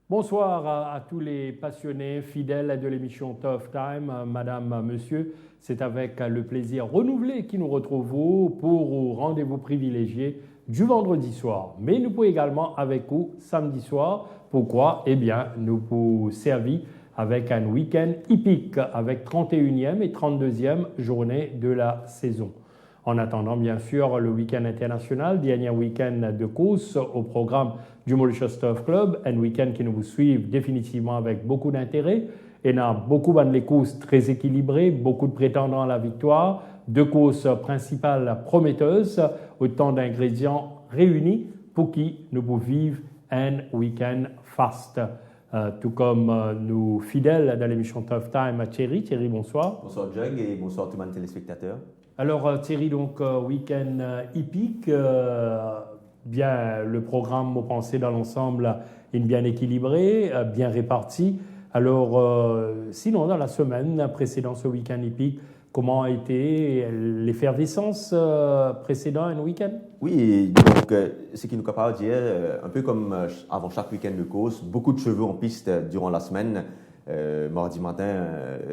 Bonsoir à tous les passionnés fidèles de l'émission Tough Time, madame, monsieur. C'est avec le plaisir renouvelé que nous retrouvons pour un rendez-vous privilégié du vendredi soir. Mais nous pouvons également avec vous samedi soir. Pourquoi? Eh bien, nous pouvons servir avec un week-end hippique avec 31e et 32e journée de la saison. En attendant, bien sûr, le week-end international, dernier week-end de course au programme du Mauritius Turf Club, un week-end qui nous vous suivent définitivement avec beaucoup d'intérêt. Il y a beaucoup de courses très équilibrées, beaucoup de prétendants à la victoire, deux courses principales prometteuses, autant d'ingrédients réunis pour qui nous pouvons vivre un week-end fast. Tout comme nous fidèles dans l'émission Tough Time, Thierry. Thierry, bonsoir. Bonsoir Jug et bonsoir tout le monde téléspectateurs. Alors Thierry, donc week-end hippique, bien le programme, vous pensez dans l'ensemble, est bien équilibré, bien réparti. Alors sinon, dans la semaine précédant ce week-end hippique, comment a été l'effervescence précédent un week-end? Oui, donc ce qui nous capable de dire, un peu comme avant chaque week-end de course, beaucoup de chevaux en piste durant la semaine. Mardi matin,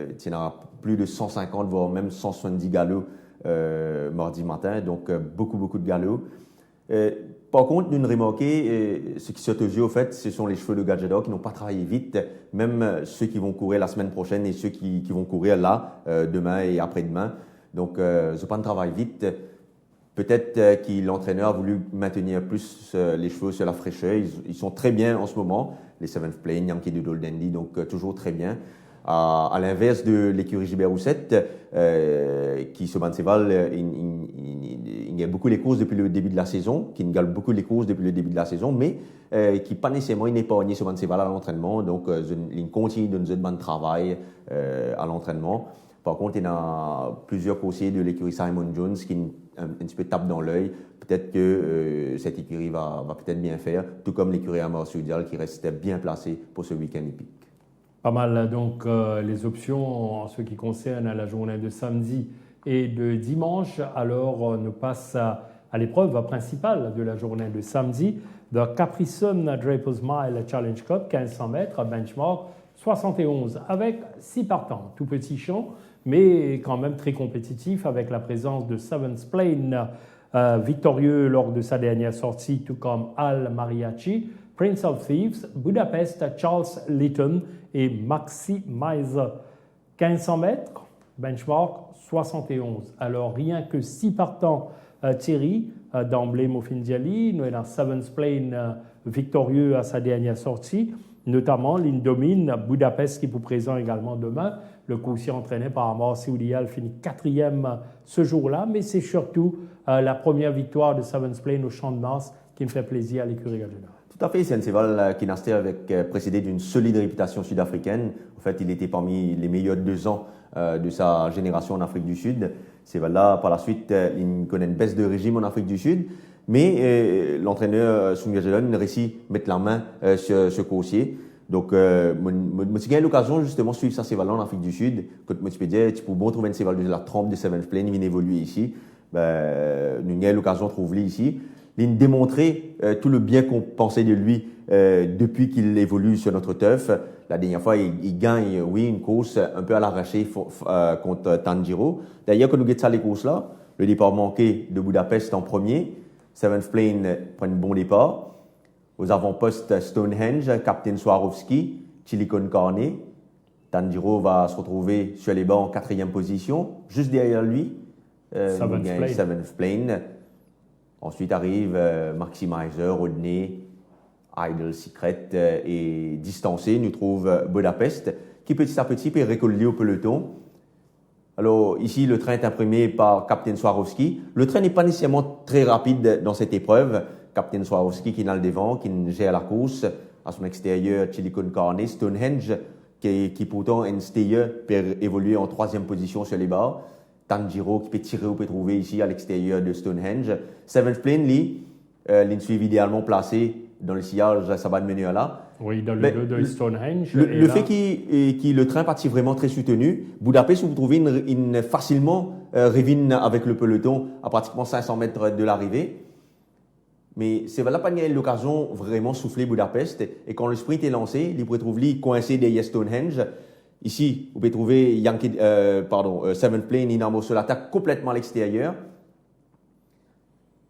il y en a plus de 150, voire même 170 galops mardi matin, donc beaucoup de galops. Par contre, nous remarquons, ce qui saute aux yeux, au fait, ce sont les chevaux de Gadjador qui n'ont pas travaillé vite, même ceux qui vont courir la semaine prochaine et ceux qui vont courir là, demain et après-demain. Donc, ce pas de travail vite. Peut-être que l'entraîneur a voulu maintenir plus les chevaux sur la fraîcheur. Ils sont très bien en ce moment, les Seventh Plain, Yankee Doodle Dandy, donc toujours très bien. À l'inverse de l'écurie Gilbert Roussette, qui se bat de cheval, il gagne beaucoup les courses depuis le début de la saison, qui gagne beaucoup les courses depuis le début de la saison, mais qui pas nécessairement épargné ce bat de cheval à l'entraînement. Donc, il continue de nous faire de travail à l'entraînement. Par contre, il y a plusieurs coursiers de l'écurie Simon Jones qui un petit peu tapent dans l'œil. Peut-être que cette écurie va peut-être bien faire, tout comme l'écurie Amor Sudial qui restait bien placée pour ce week-end épique. Pas mal donc les options en ce qui concerne la journée de samedi et de dimanche. Alors on passe à l'épreuve principale de la journée de samedi, The Capricon Draper's Mile Challenge Cup, 1500 mètres, benchmark 71, avec 6 partants, tout petit champ, mais quand même très compétitif, avec la présence de Seventh Plain, victorieux lors de sa dernière sortie, tout comme Al Mariachi, Prince of Thieves, Budapest, Charles Litton et Maximizer. 1500 mètres, benchmark 71. Alors rien que 6 partants, Thierry, d'emblée Mofindiali, nous avons Seventh Plain victorieux à sa dernière sortie, notamment l'Indomine Budapest qui vous présente également demain. Le coursier entraîné par Amor Soudial finit 4e ce jour-là, mais c'est surtout la première victoire de Seventh Plain au Champ de Mars qui me fait plaisir à l'écurie Gadjador. Tout à fait, c'est un cheval qui nastait précédé d'une solide réputation sud-africaine. En fait, il était parmi les meilleurs 2 ans de sa génération en Afrique du Sud. Ce cheval-là, par la suite, il connaît une baisse de régime en Afrique du Sud. Mais l'entraîneur Sungajelon réussit à mettre la main sur ce coursier. Donc, j'ai eu l'occasion justement de suivre ça cheval en Afrique du Sud. Quand je peux dire, tu peux bon trouver un cheval de la trempe de Seventh Plain, il vient évoluer ici. Nous avons eu l'occasion de trouver ici. Il a démontré tout le bien qu'on pensait de lui depuis qu'il évolue sur notre turf. La dernière fois, il gagne, oui, une course un peu à l'arraché contre Tanjiro. D'ailleurs, quand nous regardons les courses-là, le départ manqué de Budapest en premier, Seventh Plain prend un bon départ. Aux avant-postes, Stonehenge, Captain Swarovski, Chilicon Carnet. Tanjiro va se retrouver sur les bancs en 4e position. Juste derrière lui, Seventh Plain. Ensuite arrive Maximizer, Rodney, Idle Secret et distancé, nous trouve Budapest, qui petit à petit peut récoller au peloton. Alors ici, le train est imprimé par Captain Swarovski. Le train n'est pas nécessairement très rapide dans cette épreuve. Captain Swarovski qui est dans le devant, qui gère la course. À son extérieur, Chilicon Carnet, Stonehenge, qui pourtant est un stayer, peut évoluer en 3e position sur les barres. Tanjiro qui peut tirer, on peut trouver ici à l'extérieur de Stonehenge. Seventh Plane, lui, suit idéalement placé dans le sillage, ça va mener là. Oui, dans le dos de Stonehenge. Le fait que le train partit vraiment très soutenu, Budapest, vous trouvez facilement Revin avec le peloton à pratiquement 500 mètres de l'arrivée. Mais c'est là pas l'occasion vraiment souffler Budapest. Et quand le sprint est lancé, il peut trouver coincé derrière Stonehenge. Ici, vous pouvez trouver Seventh Plane, Inamo sur l'attaque complètement à l'extérieur.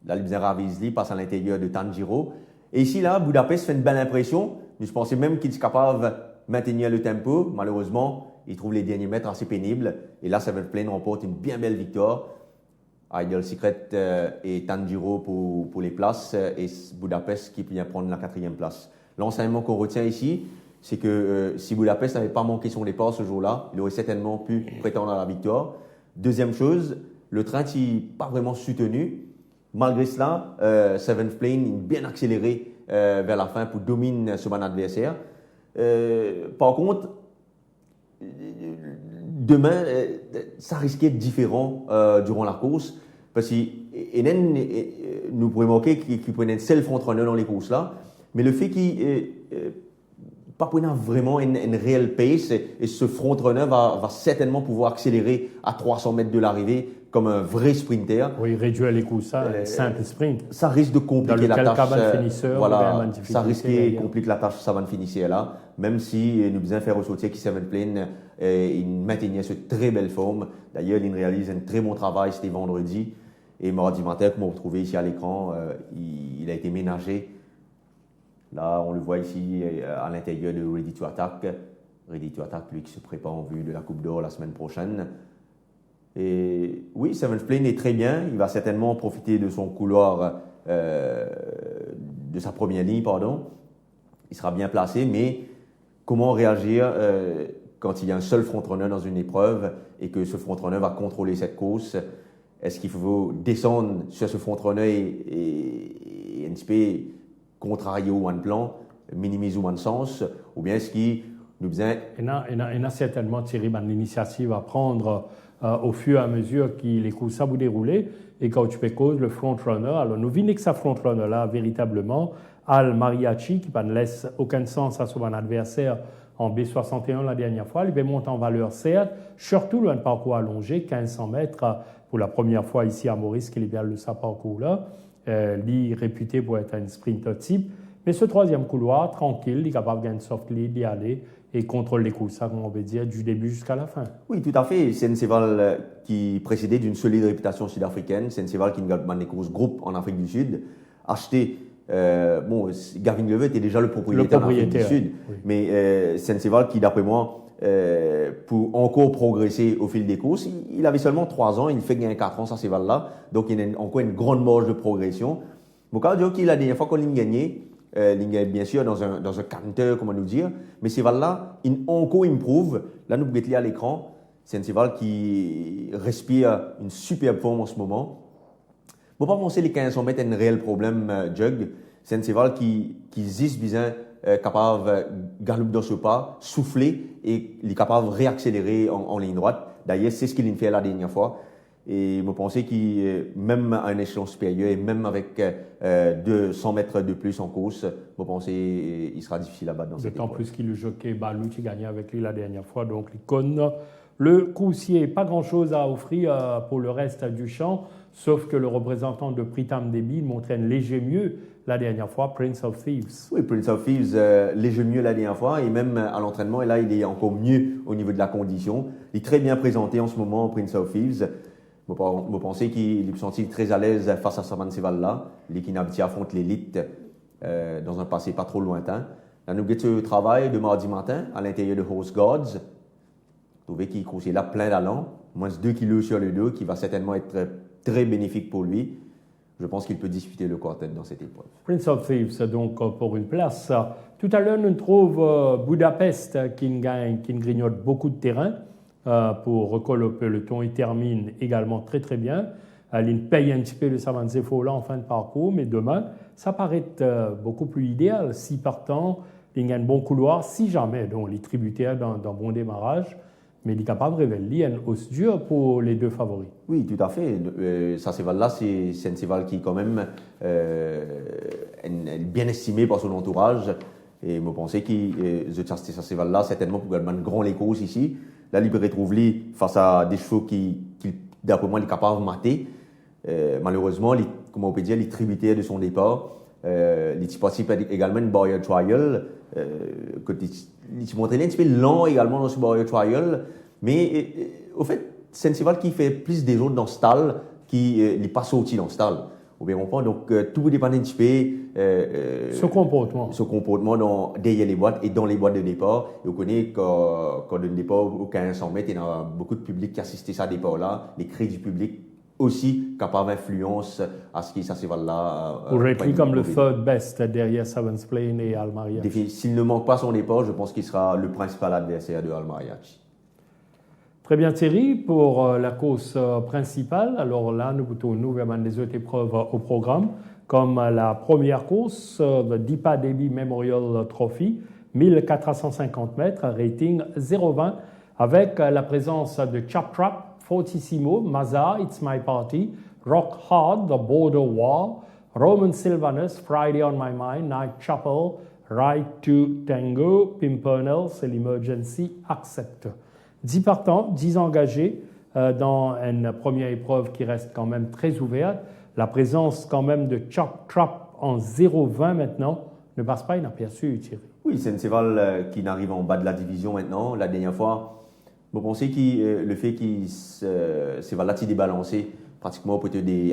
Là, le Ravizli passe à l'intérieur de Tanjiro. Et ici, là, Budapest fait une belle impression. Je pensais même qu'il est capable de maintenir le tempo. Malheureusement, il trouve les derniers mètres assez pénibles. Et là, Seventh Plane remporte une bien belle victoire. Ideal Secret et Tanjiro pour les places et Budapest qui vient prendre la 4e place. L'enseignement qu'on retient ici, c'est que si Budapest n'avait pas manqué son départ ce jour-là, il aurait certainement pu prétendre à la victoire. Deuxième chose, le train n'est pas vraiment soutenu. Malgré cela, Seventh Plane est bien accéléré vers la fin pour dominer son adversaire. Par contre, demain, ça risquait d'être différent durant la course parce que nous pourrions remarquer qu'il prenait un seul front-runner dans les courses là, mais le fait qu'il pas prenant vraiment une réelle pace et ce front-runner va certainement pouvoir accélérer à 300 mètres de l'arrivée comme un vrai sprinter. Oui, réduire les courses, un simple sprint. Ça risque de compliquer la tâche. Finisseur, voilà, ça risque de compliquer la tâche Savan Finisseur là, même si nous besoin faire ressortir qui Seventh Plane, il maintenait cette très belle forme. D'ailleurs, il réalise un très bon travail, c'était vendredi. Et mardi matin, comme on retrouve ici à l'écran, il a été ménagé. Là, on le voit ici à l'intérieur de Ready to Attack. Ready to Attack, lui qui se prépare en vue de la Coupe d'Or la semaine prochaine. Et oui, Seventh Plane est très bien. Il va certainement profiter de son couloir, de sa première ligne, pardon. Il sera bien placé, mais comment réagir quand il y a un seul front-runner dans une épreuve et que ce front-runner va contrôler cette course? Est-ce qu'il faut descendre sur ce front-runner et un petit peu contrarier au one plan, minimiser au one sens, ou bien est-ce qu'il nous besoin... Il a certainement tiré l'initiative à prendre au fur et à mesure que les courses vont dérouler et quand tu peux cause le front-runner. Alors nous venons que ce front-runner-là, véritablement, Al Mariachi, qui ne laisse aucun sens à son adversaire en B61 la dernière fois, il monte en valeur certes, surtout le parcours allongé, 1500 mètres pour la première fois ici à Maurice, qui est bien le sa parcours-là. Il est réputé pour être un sprinter type, mais ce troisième couloir, tranquille, il est capable de gagner soft lead, d'y aller et contrôle les courses, comme on veut dire, du début jusqu'à la fin. Oui, tout à fait. C'est un cheval qui précédait d'une solide réputation sud-africaine. C'est un cheval qui gagne des courses groupes en Afrique du Sud. Acheté, Gavin Levet était déjà le propriétaire en Afrique du Sud, oui. Mais c'est un cheval qui, d'après moi, pour encore progresser au fil des courses, il avait seulement 3 ans, il fait gagner 4 ans, ça cheval-là, donc il a encore une grande marge de progression. Mon cas, la dernière fois qu'on l'a gagné, bien sûr dans un canter, comment nous dire, mais ce cheval-là, il encore improuve. Là, nous pouvons à l'écran, c'est un cheval qui respire une superbe forme en ce moment. Je ne peux pas penser les 1500 mètres un réel problème, Jug. C'est un cheval qui existe bien capable de galoper dans ce pas, souffler et il est capable de réaccélérer en ligne droite. D'ailleurs, c'est ce qu'il a fait la dernière fois. Et je pense qu'il, même à un échelon supérieur et même avec 200 mètres de plus en course, je pense qu'il sera difficile à battre dans cette épreuve. D'autant plus qu'il le jockey Balou qui gagnait avec lui la dernière fois, donc l'icône. Le coursier, pas grand-chose à offrir pour le reste du champ, sauf que le représentant de Pritam Debi montrait un léger mieux la dernière fois, Prince of Thieves. Oui, Prince of Thieves, léger mieux la dernière fois, et même à l'entraînement, et là, il est encore mieux au niveau de la condition. Il est très bien présenté en ce moment, Prince of Thieves. Je pense qu'il est senti très à l'aise face à Saman Seval-là, qui affronte l'élite dans un passé pas trop lointain. Là, nous avons ce travail de mardi matin à l'intérieur de Horse Gods. Vous trouvez qu'il est là plein d'allant, moins 2 kilos sur le dos, qui va certainement être très bénéfique pour lui. Je pense qu'il peut disputer le quartet dans cette épreuve. Prince of Thieves, donc, pour une place. Tout à l'heure, nous trouvons Budapest qui grignote beaucoup de terrain pour recoller le peloton. Il termine également très très bien. Il paye un petit peu le Savanzefo là en fin de parcours, mais demain, ça paraît beaucoup plus idéal. Si partant, il y a un bon couloir, si jamais, donc les tributaires d'un bon démarrage. mais il est capable de révéler une hausse dure pour les deux favoris. Oui, tout à fait. Ça cheval-là, c'est un cheval qui est quand même bien estimé par son entourage. Et je pense que ce cheval-là, certainement, pour gagner une grande course ici. Là, il peut retrouver face à des chevaux qui d'après moi, il est capable de mater. Malheureusement, comme on peut dire, il est tributaire de son départ. Il participe également à une barrier trial. Il s'est montré un petit peu lent également dans ce barrier trial. Mais au fait, c'est un cheval qui fait plus des autres dans ce stall, qui n'est pas sorti dans ce stall. Vous bien comprendre. Donc, tout dépend un petit peu ce comportement derrière les boîtes et dans les boîtes de départ. Et vous connaissez quand le départ au 1500 mètres, il y a beaucoup de public qui assistait à ce départ-là. Les cris du public aussi capables d'influence à ce qui ça cheval-là. Aurait pris comme le third best derrière Seven's Plane et Al Mariachi. S'il ne manque pas son départ, je pense qu'il sera le principal adversaire de Al Mariachi. Très bien Thierry, pour la course principale, alors là nous tournons vers les autres épreuves au programme, comme la première course, le Deepa Devi Memorial Trophy, 1450 mètres, rating 0,20, avec la présence de Chop Trap, Fortissimo, Mazar, It's My Party, Rock Hard, The Border Wall, Roman Sylvanus, Friday on My Mind, Night Chapel, Right to Tango, Pimpernel, c'est l'Emergency Accept. 10 partants, 10 engagés dans une première épreuve qui reste quand même très ouverte. La présence quand même de Chop Trap en 0,20 maintenant ne passe pas inaperçu, Thierry. Oui, c'est un cheval qui n'arrive en bas de la division maintenant. La dernière fois, vous pensez que le fait qu'il cheval-là s'est débalancé pratiquement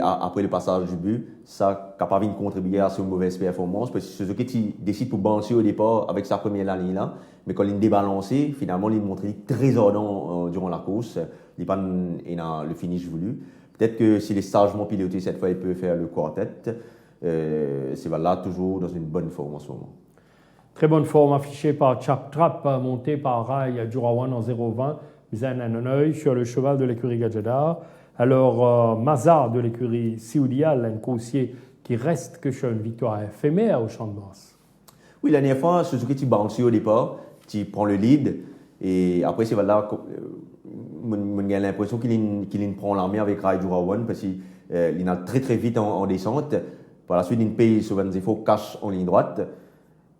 après le passage du but, ça capable de contribuer à cette mauvaise performance parce que Suzuki décide pour balancer au départ avec sa première ligne là, mais quand il est débalancé, finalement il montre très ardent durant la course, il n'a pas le finish voulu. Peut-être que s'il est sagement piloté cette fois, il peut faire le quartet. Cheval-là toujours dans une bonne forme en ce moment. Très bonne forme affichée par Chop Trap, monté par Rai Jurawan en 0,20. Zen un œil sur le cheval de l'écurie Gajadar. Alors, Mazar de l'écurie Sioudial, un coursier qui reste que sur une victoire éphémère au Champ de Mars. Oui, la dernière fois, Suzuki tu balance au départ, tu prends le lead, et après, c'est là, j'ai l'impression qu'il prend l'armée avec Rai Jurawan parce qu'il est très très vite en descente. Par la suite, il paye sur Vanzefo cache en ligne droite.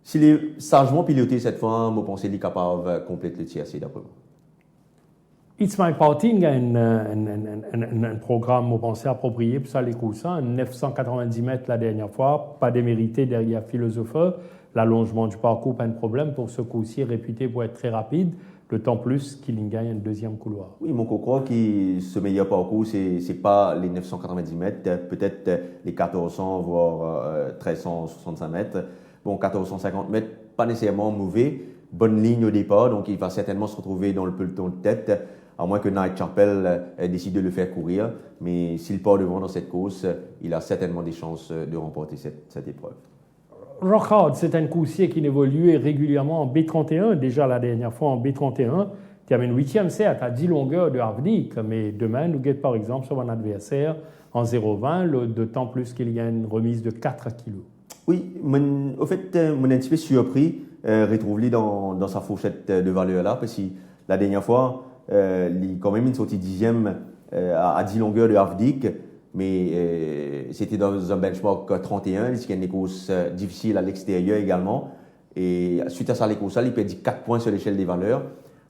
S'il est sagement piloté cette fois, je pense qu'il est capable de compléter le TRC d'après moi. It's My Party a un programme, je pense, approprié pour ça, les courses. 990 mètres la dernière fois, pas démérité derrière Philosopher. L'allongement du parcours, pas de problème pour ce coursier réputé pour être très rapide, d'autant plus qu'il gagne un deuxième couloir. Oui, mon crois que ce meilleur parcours, ce n'est pas les 990 mètres, peut-être les 1400, voire 1365 mètres. Bon, 1450 mètres, pas nécessairement mauvais. Bonne ligne au départ, donc il va certainement se retrouver dans le peloton de tête, à moins que Night Chapel décide de le faire courir. Mais s'il part devant dans cette course, il a certainement des chances de remporter cette épreuve. Rockhard, c'est un coursier qui évoluait régulièrement en B31, déjà la dernière fois en B31, qui avait une 8e certes à 10 longueurs de Havdik, mais demain, nous guette par exemple sur un adversaire en 0,20, d'autant plus qu'il y a une remise de 4 kilos. Oui, au fait, je suis un petit peu surpris retrouver dans sa fourchette de valeur là, parce que la dernière fois, il a quand même une sortie 10e à 10 longueurs de Havdik, mais c'était dans un benchmark 31, il y a une course difficile à l'extérieur également, et suite à ça, les courses-là, il perdit 4 points sur l'échelle des valeurs,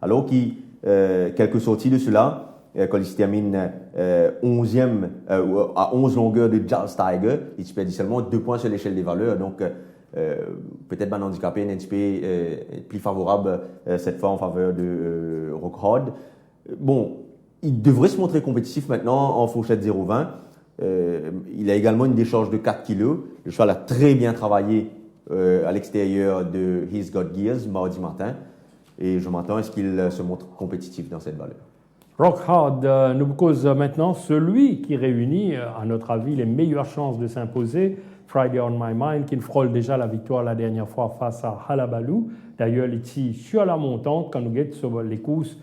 alors qu'il quelques sorties de cela, quand il se termine 11e à 11 longueurs de Charles Tiger, il se perdit seulement 2 points sur l'échelle des valeurs, donc peut-être un handicapé un petit peu plus favorable cette fois en faveur de Rockhard. Bon, il devrait se montrer compétitif maintenant en fourchette 0,20. Il a également une décharge de 4 kg. Le cheval a très bien travaillé à l'extérieur de He's Got Gears mardi matin. Et je m'attends à ce qu'il se montre compétitif dans cette valeur. Rockhard nous cause maintenant celui qui réunit, à notre avis, les meilleures chances de s'imposer. Friday on My Mind, qui frôle déjà la victoire la dernière fois face à Halabaloo. D'ailleurs, il est sur la montante quand nous guettons sur les courses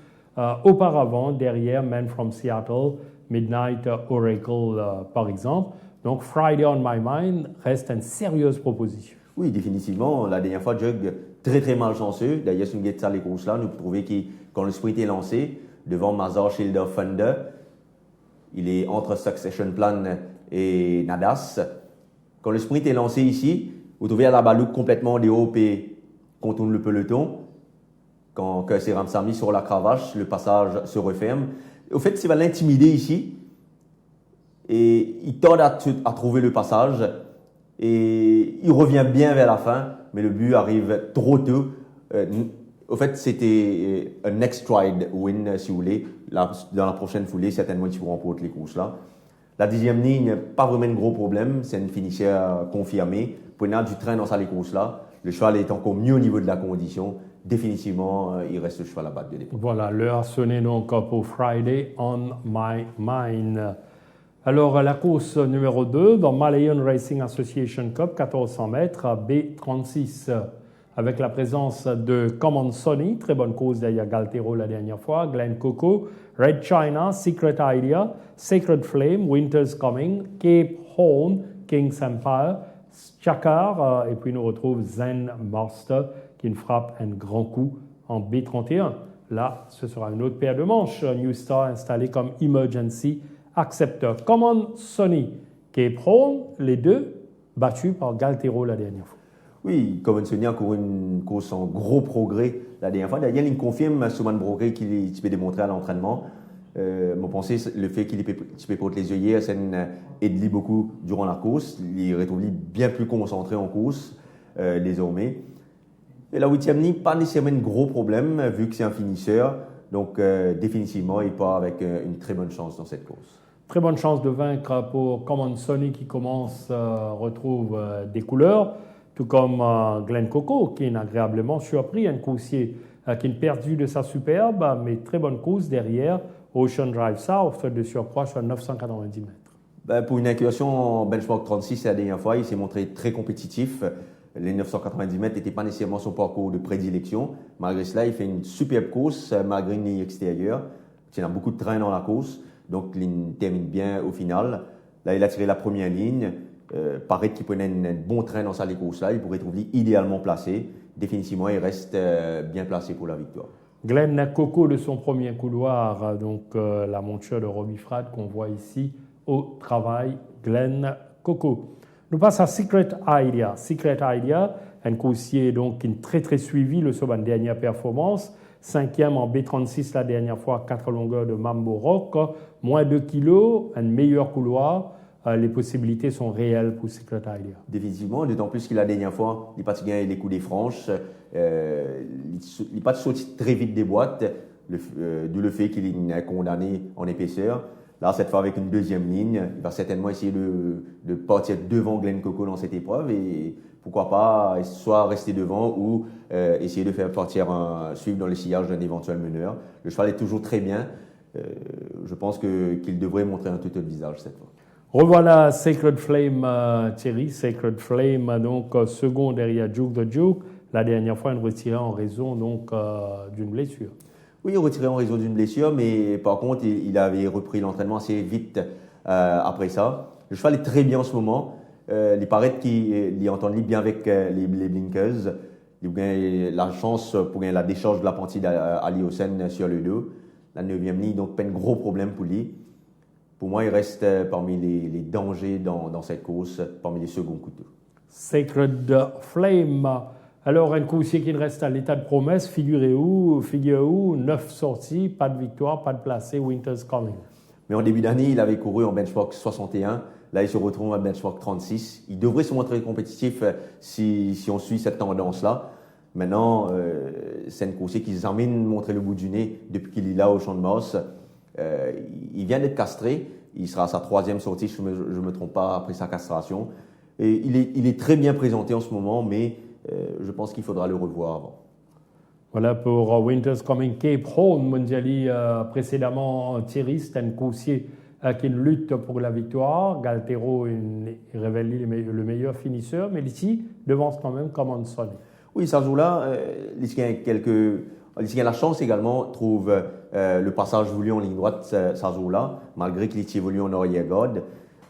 auparavant, derrière Man from Seattle, Midnight Oracle, par exemple. Donc, Friday on My Mind reste une sérieuse proposition. Oui, définitivement. La dernière fois, Jug, très très malchanceux. D'ailleurs, si nous regardons ça les courses là, nous trouvons que quand le sprint est lancé, devant Mazar Shielder Thunder, il est entre Succession Plan et Nadas. Quand le sprint est lancé ici, vous trouvez à la balouque complètement déhopé, contourne le peloton. Quand c'est Ramsamy sur la cravache, le passage se referme. Au fait, ça va l'intimider ici. Et il tarde à trouver le passage. Et il revient bien vers la fin, mais le but arrive trop tôt. Au fait, c'était un next stride win, si vous voulez. Dans la prochaine foulée, certainement, il remporte les courses là. La 10e ligne, pas vraiment un gros problème. C'est une finisseur confirmée. Prenant du train dans sa les courses là. Le cheval est encore mieux au niveau de la condition. Définitivement, il reste le cheval à battre de l'époque. Voilà, l'heure a sonné donc pour Friday on My Mind. Alors, la course numéro 2 dans Malayan Racing Association Cup, 1400 mètres, B36, avec la présence de Common Sonny, très bonne course derrière Galtero la dernière fois, Glen Coco, Red China, Secret Idea, Sacred Flame, Winter's Coming, Cape Horn, King's Empire, Chakar, et puis nous retrouve Zen Master qui nous frappe un grand coup en B31. Là, ce sera une autre paire de manches. New Star installé comme Emergency Acceptor. Common Sonny, Cape Horn, les deux battus par Galtero la dernière fois. Oui, Common Sonny a couru une course en gros progrès la dernière fois. D'ailleurs, il confirme Souman Broquet qu'il peut démontrer à l'entraînement. Mon pensée, le fait qu'il peut porter les yeux hier, ça aide beaucoup durant la course. Il retrouve bien plus concentré en course désormais. Et la 8e ligne, pas nécessairement un gros problème vu que c'est un finisseur. Donc, définitivement, il part avec une très bonne chance dans cette course. Très bonne chance de vaincre pour Common Sonny qui retrouve des couleurs, tout comme Glen Coco qui est agréablement surpris, un coursier qui est perdu de sa superbe, mais très bonne course derrière Ocean Drive South de surcroît sur 990 mètres. Pour une incursion en benchmark 36 la dernière fois, il s'est montré très compétitif. Les 990 mètres n'étaient pas nécessairement son parcours de prédilection. Malgré cela, il fait une superbe course malgré une ligne extérieure. Il y a beaucoup de train dans la course, donc il termine bien au final. Là, il a tiré la première ligne. Paraît qu'il prenait un bon train dans sa course-là. Il pourrait trouver idéalement placé. Définitivement, il reste bien placé pour la victoire. Glen Coco de son premier couloir, donc la monture de Robbie Frad qu'on voit ici au travail. Glen Coco. Nous passons à Secret Idea. Secret Idea, un coursier donc qui est très très suivi, le Soban dernière performance. 5e en B36 la dernière fois, 4 longueurs de Mambo Rock, moins 2 kilos, un meilleur couloir. Les possibilités sont réelles pour Secret Idea. Définitivement, d'autant plus que la dernière fois, il n'a pas gagné les coups des franches. Il n'a pas sorti très vite des boîtes, d'où le fait qu'il est condamné en épaisseur. Là, cette fois, avec une 2e ligne, il va certainement essayer de partir devant Glen Coco dans cette épreuve et pourquoi pas soit rester devant ou essayer de faire suivre dans le sillage d'un éventuel meneur. Le cheval est toujours très bien. Je pense qu'il devrait montrer un tout autre visage cette fois. Revoilà Sacred Flame, Thierry. Sacred Flame, donc second derrière Duke the Duke. La dernière fois, il retirait en raison d'une blessure. Oui, il retiré en raison d'une blessure, mais par contre, il avait repris l'entraînement assez vite après ça. Le cheval est très bien en ce moment. Il paraît qu'il entend bien avec les blinkers. Il a la chance pour gagner la décharge de l'apprenti d'Ali Hossein sur le dos. La 9e ligne, donc pas un gros problème pour lui. Pour moi, il reste parmi les dangers dans cette course, parmi les seconds couteaux. Sacred Flame. Alors, un coursier qui reste à l'état de promesse, figure où 9 sorties, pas de victoire, pas de placé, Winter's Coming. Mais en début d'année, il avait couru en benchmark 61. Là, il se retrouve en benchmark 36. Il devrait se montrer compétitif si on suit cette tendance-là. Maintenant, c'est un coursier qui s'amène montrer le bout du nez depuis qu'il est là au Champ de Mars. Il vient d'être castré. Il sera à sa 3e sortie, si je ne me trompe pas, après sa castration. Et il est très bien présenté en ce moment, mais je pense qu'il faudra le revoir avant. Voilà pour Winter's Coming. Cape Horn, Mondiali précédemment, Thierry, c'est un coursier qui lutte pour la victoire. Galtero révèle le meilleur finisseur, mais ici, devance quand même Common Sonny. Oui, ça joue-là, il y a la chance également, trouve le passage voulu en ligne droite, ça joue-là, malgré qu'il évolue en arrière-garde.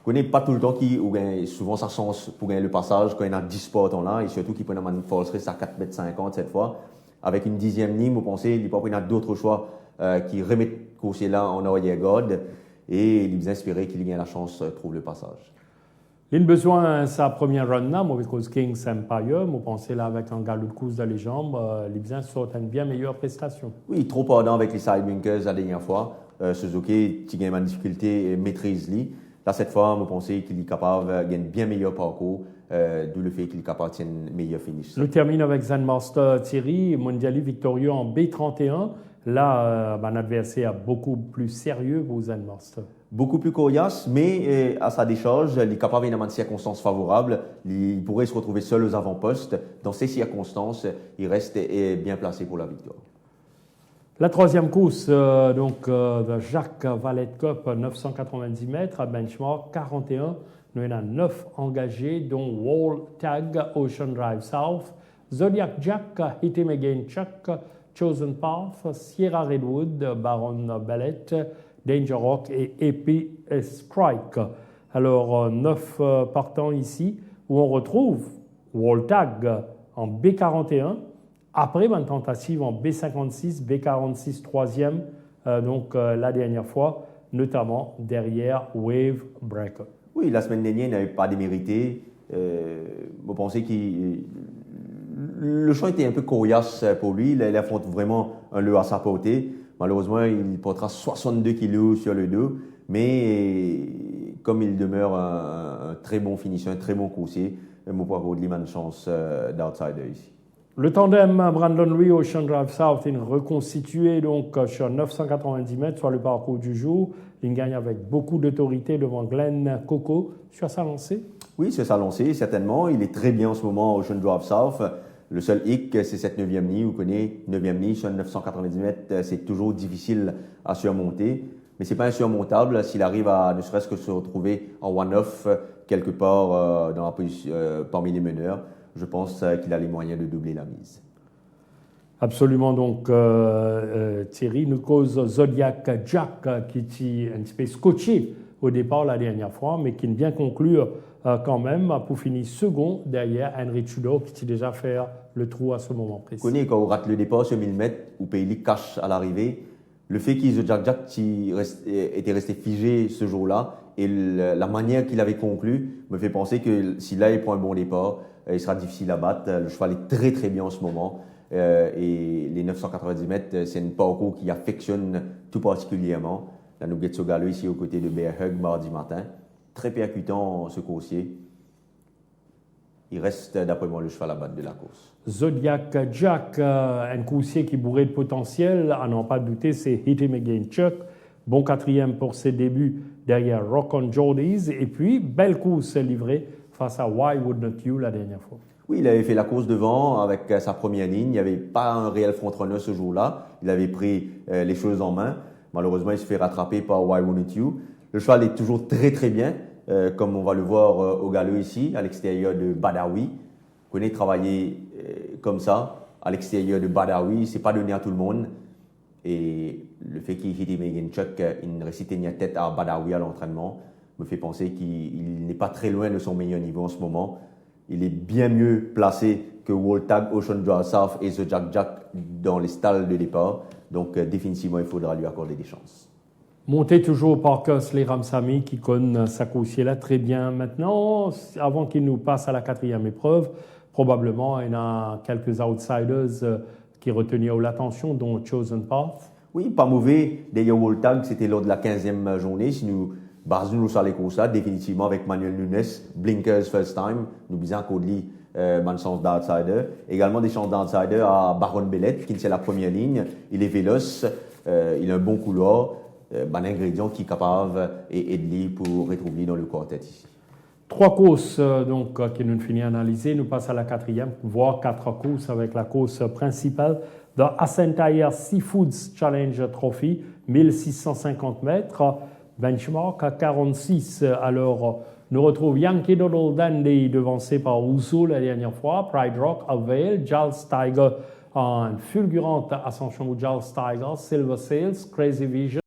On connaît pas tout le temps qui, ou bien souvent ça change pour gagner le passage quand il y a 10 spots en là, et surtout qu'il peut avoir une false race à 4,50 m cette fois. Avec une 10e ligne, vous pensez, il peut y avoir d'autres choix qui remettent le coursier là en arrière-garde, et il est espéré qu'il ait la chance de trouver le passage. Il a besoin de sa première run là, moi, parce que Kings Empire, vous pensez là avec un galop de course dans les jambes, il a besoin de une bien meilleure prestation. Oui, trop ardent avec les side bunkers la dernière fois. Suzuki, qui gagne une difficulté, maîtrise-lui. Là, cette fois, vous pensez qu'il est capable de gagner bien meilleur parcours, d'où le fait qu'il est capable de faire un meilleur finish. Nous terminons avec Zen Master Thierry, mondiali victorieux en B31. Là, un adversaire beaucoup plus sérieux pour Zen Master. Beaucoup plus coriace, mais à sa décharge, il est capable de circonstances favorables. Il pourrait se retrouver seul aux avant-postes. Dans ces circonstances, il reste bien placé pour la victoire. La troisième course, de Jacques Vallette Cup, 990 mètres à benchmark 41. Nous avons 9 engagés, dont Wall Tag, Ocean Drive South, Zodiac Jack, Hit Him Again Chuck, Chosen Path, Sierra Redwood, Baron Bellet, Danger Rock et EP Strike. Alors, 9 partants ici, où on retrouve Wall Tag en B41, après une tentative en B56, B46 troisième, la dernière fois, notamment derrière Wave Breaker. Oui, la semaine dernière, il n'avait pas démérité. Vous pensez que le champ était un peu coriace pour lui. Il affronte vraiment un lot à sa portée. Malheureusement, il portera 62 kilos sur le dos. Mais comme il demeure un très bon finisseur, un très bon coursier, je ne peux pas lui une chance d'outsider ici. Le tandem Brandon Louis Ocean Drive South est reconstitué donc sur 990 mètres sur le parcours du jour. Il gagne avec beaucoup d'autorité devant Glenn Coco sur sa lancée. Oui, sur sa lancée, certainement. Il est très bien en ce moment Ocean Drive South. Le seul hic, c'est cette 9e ligne. Vous connaissez, 9e ligne sur 990 mètres, c'est toujours difficile à surmonter. Mais ce n'est pas insurmontable s'il arrive à ne serait-ce que se retrouver en one-off quelque part dans la position, parmi les meneurs. Je pense qu'il a les moyens de doubler la mise. Absolument, donc Thierry nous cause Zodiac Jack qui est un petit peu scotché au départ la dernière fois, mais qui vient conclure quand même pour finir second derrière Henry Trudeau qui a déjà fait le trou à ce moment précis. Vous connaissez quand on rate le départ sur 1000 mètres ou Pays cache à l'arrivée, le fait qu'il Zodiac Jack était resté figé ce jour-là et la manière qu'il avait conclu me fait penser que si là il prend un bon départ, il sera difficile à battre. Le cheval est très très bien en ce moment. Et les 990 mètres, c'est un parcours qui affectionne tout particulièrement. La Nugetsu Gallo ici aux côtés de Bear Hug mardi matin. Très percutant ce coursier. Il reste d'après moi le cheval à battre de la course. Zodiac Jack, un coursier qui bourrait de potentiel, à n'en pas douter, c'est Hit Him Again Chuck. Bon quatrième pour ses débuts derrière Rock on Jordies. Et puis, belle course livrée face à Why Would Not You la dernière fois. Oui, il avait fait la course devant avec sa première ligne. Il n'y avait pas un réel front-runner ce jour-là. Il avait pris les choses en main. Malheureusement, il se fait rattraper par Why Would Not You. Le cheval est toujours très très bien, comme on va le voir au galop ici, à l'extérieur de Badawi. Vous connaissez travailler comme ça, à l'extérieur de Badawi, c'est pas donné à tout le monde. Et le fait qu'il hit Megan Chuck, il ne récitait ni à tête à Badawi à l'entraînement, me fait penser qu'il n'est pas très loin de son meilleur niveau en ce moment. Il est bien mieux placé que Wall Tag, Ocean Drive South et The Jack Jack dans les stalles de départ. Donc définitivement, il faudra lui accorder des chances. Monter toujours par Kesley Ramsamy qui connaît sa coursier là très bien maintenant. Avant qu'il nous passe à la quatrième épreuve, probablement il y a quelques outsiders qui retenaient l'attention, dont Chosen Path. Oui, pas mauvais. D'ailleurs, Wall Tag, c'était lors de la 15e journée. Si nous basons sur les courses là, définitivement avec Manuel Nunes, Blinkers First Time, nous disons qu'on lit une chance d'outsider. Également des chances d'outsider à Baron Bellet, qui c'est la première ligne. Il est véloce, il a un bon couloir, un ingrédient qui est capable et aider pour retrouver dans le quartet ici. 3 courses qui nous finissent d'analyser. Nous passons à la quatrième, voire 4 courses avec la course principale de Ascentair Seafoods Challenge Trophy, 1650 mètres, benchmark à 46. Alors, nous retrouvons Yankee Doodle Dandy devancé par Uso la dernière fois, Pride Rock, Avail, Giles Tiger en fulgurante ascension de Giles Tiger, Silver Sails, Crazy Vision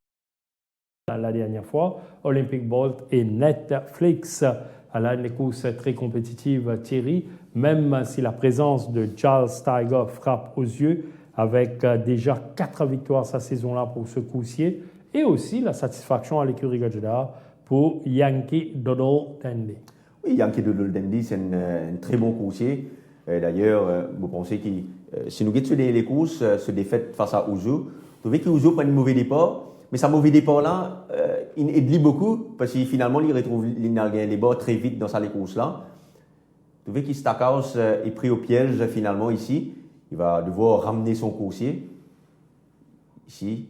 la dernière fois, Olympic Bolt et Netflix. Elle a une course très compétitive, Thierry, même si la présence de Charles Tiger frappe aux yeux, avec déjà 4 victoires cette saison-là pour ce coursier, et aussi la satisfaction à l'écurie Gajda pour Yankee Doodle Dandy. Oui, Yankee Doodle Dandy, c'est un très bon coursier. D'ailleurs, vous pensez que si nous regardons les courses, se défaite face à Ouzo, vous trouvez qu'Ouzo prend un mauvais départ, mais ce mauvais départ-là, il aide beaucoup, parce que finalement, il retrouve les départ très vite dans ces courses-là. Vous trouvez que Stackhouse est pris au piège finalement ici. Il va devoir ramener son coursier ici.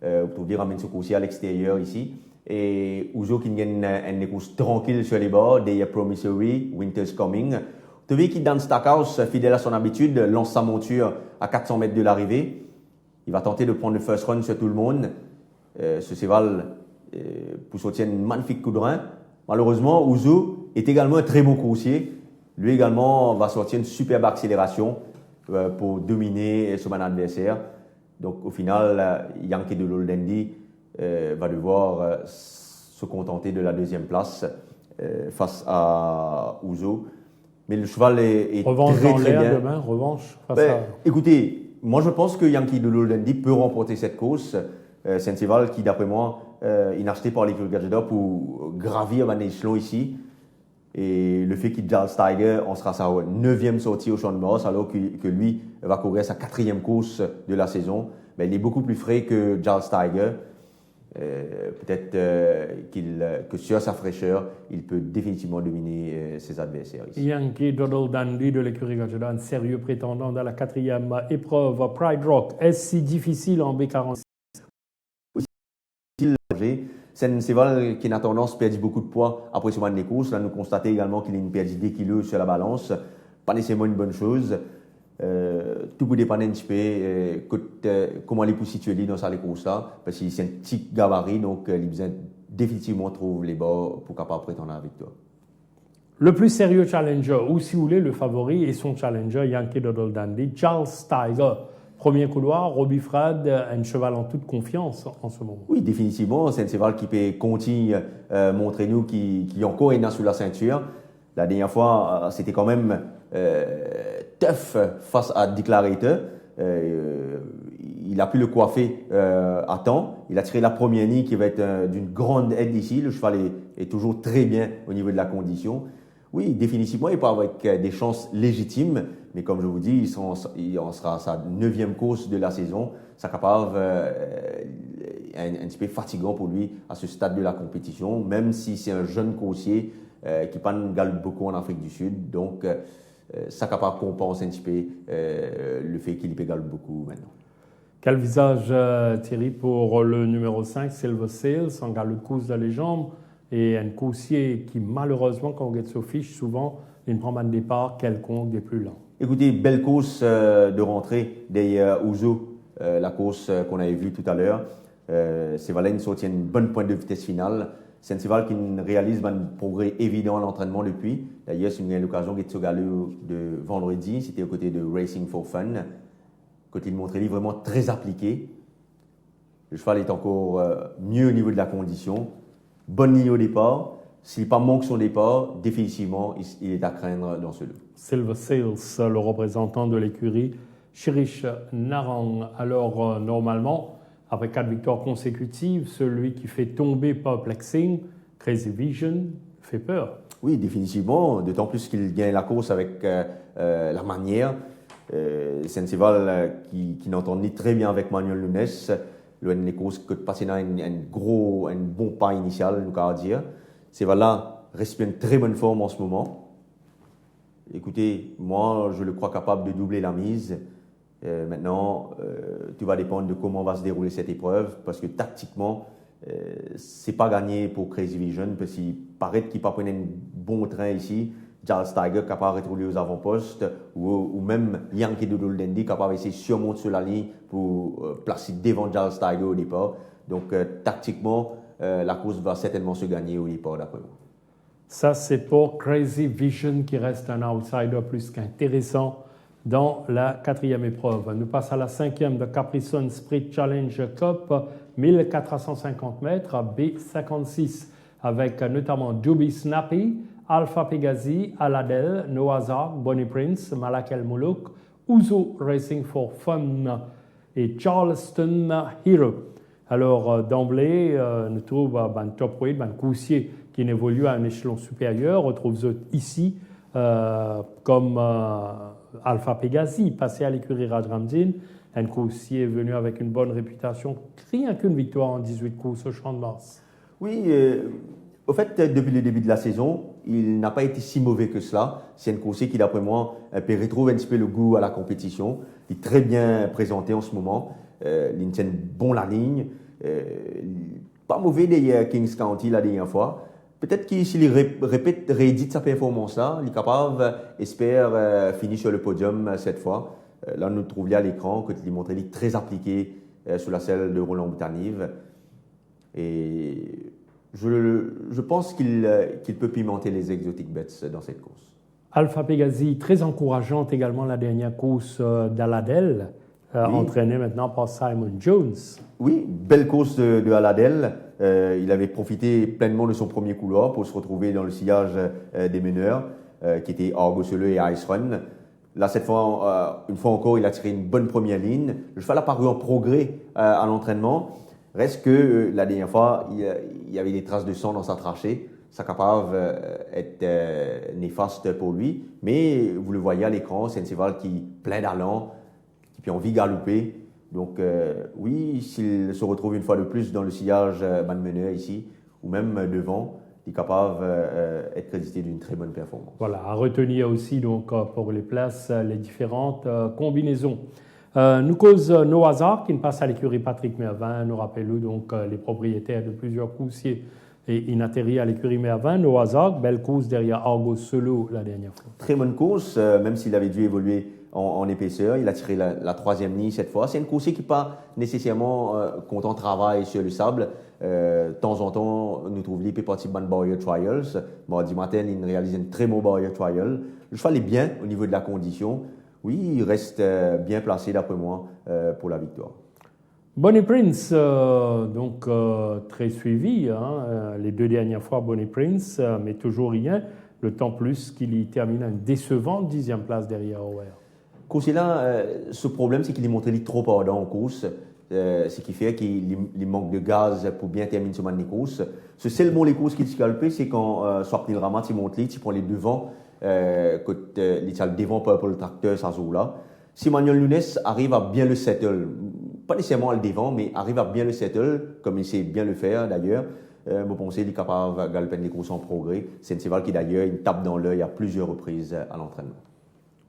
Vous pouvez ramener son coursier à l'extérieur ici. Et Ouzo qui gagne une course tranquille sur les bords, Day Promissory, Winter's Coming. Vous trouvez qu'il dans Stackhouse, fidèle à son habitude, lance sa monture à 400 mètres de l'arrivée. Il va tenter de prendre le first run sur tout le monde. Ce cheval pour sortir un magnifique coup de rein. Malheureusement, Ouzo est également un très bon coursier. Lui également va sortir une superbe accélération pour dominer son adversaire. Donc au final, Yankee Doodle Dandy va devoir se contenter de la deuxième place face à Ouzo. Mais le cheval est revanche très, dans très l'air bien. demain, revanche face à... Écoutez, moi je pense que Yankee Doodle Dandy peut remporter cette course. C'est un cheval qui, d'après moi, est acheté par l'équipe Gajda pour gravir un échelon ici. Et le fait qu'il Charles Tiger, on sera sa 9e sortie au Champ de Mars, alors que lui va courir sa 4e course de la saison. Mais il est beaucoup plus frais que Charles Tiger. Peut-être que sur sa fraîcheur, il peut définitivement dominer ses adversaires ici. Yankee Doodle Dandy de l'écurie Gajda, un sérieux prétendant dans la 4e épreuve. Pride Rock, est-ce si difficile en B46? C'est un cheval qui a tendance à perdre beaucoup de poids après ce moment des courses. Là, nous constatons également qu'il a une perte de 10 kilos sur la balance. Pas nécessairement une bonne chose. Tout peut dépendre un petit peu comment il peut situer dans ces courses-là. Parce que c'est un petit gabarit, donc il a besoin définitivement trouver les bords pour capable prétendre à la victoire. Le plus sérieux challenger, ou si vous voulez, le favori et son challenger, Yankee Doodle Dandy, Charles Tiger. Premier couloir, Robbie Frad, un cheval en toute confiance en ce moment. Oui, définitivement. C'est un cheval qui peut continuer montrer nous qui encore est sous la ceinture. La dernière fois, c'était quand même tough face à Declarator. Il a pu le coiffer à temps. Il a tiré la première ligne qui va être d'une grande aide ici. Le cheval est toujours très bien au niveau de la condition. Oui, définitivement, il part avec des chances légitimes. Mais comme je vous dis, il en sera à sa 9e course de la saison. Ça capable un petit peu fatigant pour lui à ce stade de la compétition, même si c'est un jeune coursier qui gagne beaucoup en Afrique du Sud. Donc, ça capable compenser un petit peu le fait qu'il gagne beaucoup maintenant. Quel visage, Thierry, pour le numéro 5, Silver Sails, en galop de course de légende, et un coursier qui, malheureusement, quand on regarde sa fiche, souvent, il prend un départ quelconque des plus lents. Écoutez, belle course de rentrée des Ouzo, la course qu'on avait vue tout à l'heure. Cheval sortit une bonne pointe de vitesse finale. C'est un cheval qui réalise un progrès évident à l'entraînement depuis. D'ailleurs, c'est une occasion qui est galop de vendredi. C'était aux côtés de Racing for Fun. Côté de Montréal, vraiment très appliqué. Le cheval est encore mieux au niveau de la condition. Bonne ligne au départ. S'il pas manque son départ, définitivement, il est à craindre dans ce lot. Silver Sails, le représentant de l'écurie, Chirish Narang. Alors, normalement, après 4 victoires consécutives, celui qui fait tomber Perplexing, Crazy Vision, fait peur. Oui, définitivement. D'autant plus qu'il gagne la course avec la manière. C'est un cheval qui n'entend ni très bien avec Manuel Nunes. Les courses que passer dans un bon pas initial, nous allons dire. Ce cheval-là respire une très bonne forme en ce moment. Écoutez, moi, je le crois capable de doubler la mise. Maintenant, tout va dépendre de comment va se dérouler cette épreuve, parce que tactiquement, c'est pas gagné pour Crazy Vision, parce qu'il paraît qu'il pas prendre un bon train ici. Charles Tiger capable de retrouver aux avant-postes, ou même Yankee Doodle Dandy capable d'essayer de surmonter sur la ligne pour placer devant Charles Tiger au départ. Donc, tactiquement, la course va certainement se gagner au départ, d'après moi. Ça, c'est pour Crazy Vision qui reste un outsider plus qu'intéressant dans la quatrième épreuve. Nous passons à la cinquième de Capri-Sun Sprint Challenge Cup, 1450 mètres, B56, avec notamment Duby Snappy, Alpha Pegasi, Aladel, Noazar, Bonnie Prince, Malak El Moulouk, Ouzo Racing for Fun et Charleston Hero. Alors, d'emblée, nous trouvons un top weight, un coursier qui évolue à un échelon supérieur. On retrouve ici comme Alpha Pegasi, passé à l'écurie Rajramdin, un coursier venu avec une bonne réputation, rien qu'une victoire en 18 courses au Champ de Mars. Oui, au fait, depuis le début de la saison, il n'a pas été si mauvais que cela. C'est un coursier qui, d'après moi, peut retrouver un petit peu le goût à la compétition. Il est très bien présenté en ce moment. Il tient bon la ligne. Pas mauvais des Kings County la dernière fois. Peut-être qu'il s'il réédite sa performance-là, il est capable, espère finir sur le podium cette fois. Là, nous le trouvons à l'écran, que il montrait il est très appliqué sur la selle de Roland Boutanive. Et je pense qu'il peut pimenter les exotic bets dans cette course. Alpha Pegasi, très encourageante également la dernière course d'Aladel, oui, entraînée maintenant par Simon Jones. Oui, belle course de Aladel. Il avait profité pleinement de son premier couloir pour se retrouver dans le sillage des meneurs, qui étaient Argo Solo et Ice Run. Là, cette fois, une fois encore, il a tiré une bonne première ligne. Le cheval a paru en progrès à l'entraînement. Reste que la dernière fois, il y avait des traces de sang dans sa trachée. Ça capable être néfaste pour lui. Mais vous le voyez à l'écran, c'est un cheval qui plein d'allant, qui a envie de galoper. Donc oui, s'il se retrouve une fois de plus dans le sillage meneur ici, ou même devant, il est capable d'être crédité d'une très bonne performance. Voilà, à retenir aussi donc, pour les places, les différentes combinaisons. Nous cause nos hasards qui ne passe à l'écurie Patrick Mervin. Nous rappelons donc les propriétaires de plusieurs coursiers et il atterrit à l'écurie Mervin. Nos hasards, belle course derrière Argo Solo la dernière fois. Très bonne course, même s'il avait dû évoluer en épaisseur. Il a tiré la troisième ligne cette fois. C'est une course qui n'est pas nécessairement content de travail sur le sable. De temps en temps, nous trouvons les participants de Barrier Trials. Mardi matin, il réalise un très bon Barrier Trial. Le cheval est bien au niveau de la condition. Oui, il reste bien placé d'après moi pour la victoire. Bonnie Prince, donc très suivi. Les deux dernières fois, Bonnie Prince, mais toujours rien. Le temps plus qu'il y termine une décevante 10e place derrière Howard. Coursier-là, ce problème, c'est qu'il est montré trop ardent en course. Ce qui fait qu'il manque de gaz pour bien terminer ce manière de course. Ce seulement les courses qu'il scalpe, c'est quand soit pris le ramat, il monte il prend les devants, quand il a le devant pour le tracteur, ça joue là. Si Manuel Nunes arrive à bien le settle, pas nécessairement à le devant, mais arrive à bien le settle, comme il sait bien le faire d'ailleurs, je pense qu'il est capable de galoper les courses en progrès. C'est un cheval qui d'ailleurs il tape dans l'œil à plusieurs reprises à l'entraînement.